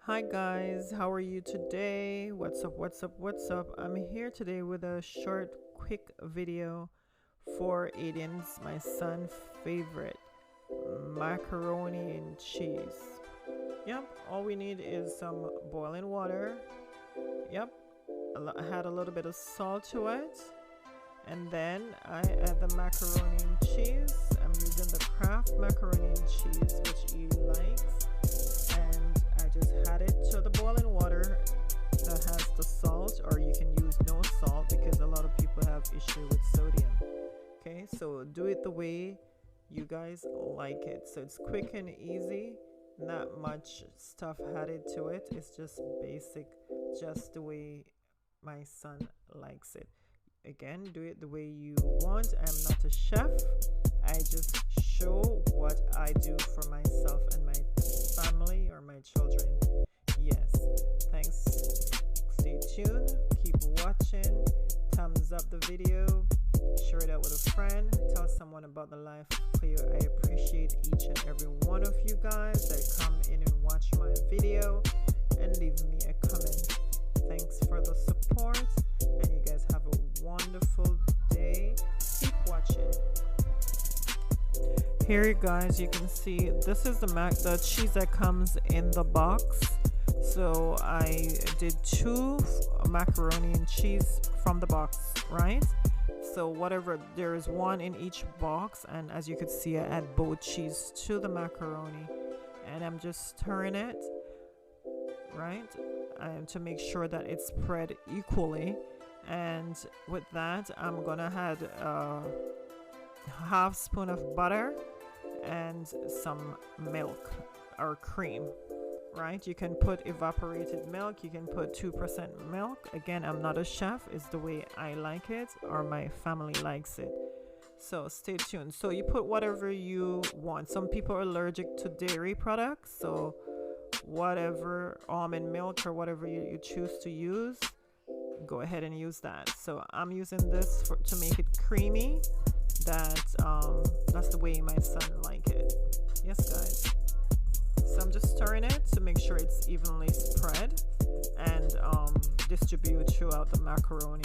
Hi guys, how are you today? What's up, what's up, what's up? I'm here today with a short quick video for Aiden's, my son's favorite, macaroni and cheese. Yep, all we need is some boiling water. Yep, I had a little bit of salt to it, and then I add the macaroni and cheese. I'm using the Kraft macaroni and cheese, which he likes, and I just add it to the boiling water that has the salt, or you can use no salt because a lot of people have issue with sodium. Okay, so do it the way you guys like it. So it's quick and easy, not much stuff added to it. It's just basic, just the way my son likes it. Again, do it the way you want. I'm not a chef. I just show what I do for myself and my family or my children. Yes, thanks. Stay tuned, keep watching, thumbs up the video, share it out with a friend, tell someone about the Life of Cleo. I appreciate each and every one of you guys that come in and watch my video and leave me a comment. Thanks for the support, and you guys have a wonderful day. Keep watching. Here you guys, you can see this is the cheese that comes in the box. So I did 2 macaroni and cheese from the box, right? So whatever, there is 1 in each box, and as you can see, I add both cheese to the macaroni, and I'm just stirring it, right, and to make sure that it's spread equally. And with that, I'm gonna add a half spoon of butter and some milk or cream, right? You can put evaporated milk, you can put 2% milk. Again, I'm not a chef, it's the way I like it or my family likes it. So stay tuned. So you put whatever you want. Some people are allergic to dairy products, so whatever, almond milk or whatever you choose to use, go ahead and use that. So I'm using this to make it creamy. That's the way my son like it. Yes guys, so I'm just stirring it to make sure it's evenly spread and distribute throughout the macaroni.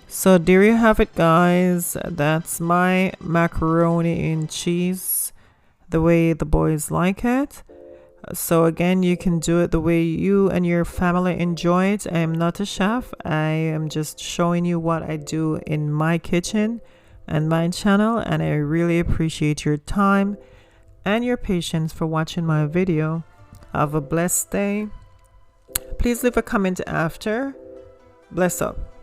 So there you have it guys, that's my macaroni and cheese, the way the boys like it. So again, you can do it the way you and your family enjoy it. I am not a chef, I am just showing you what I do in my kitchen and my channel, and I really appreciate your time and your patience for watching my video. Have a blessed day. Please leave a comment after. Bless up.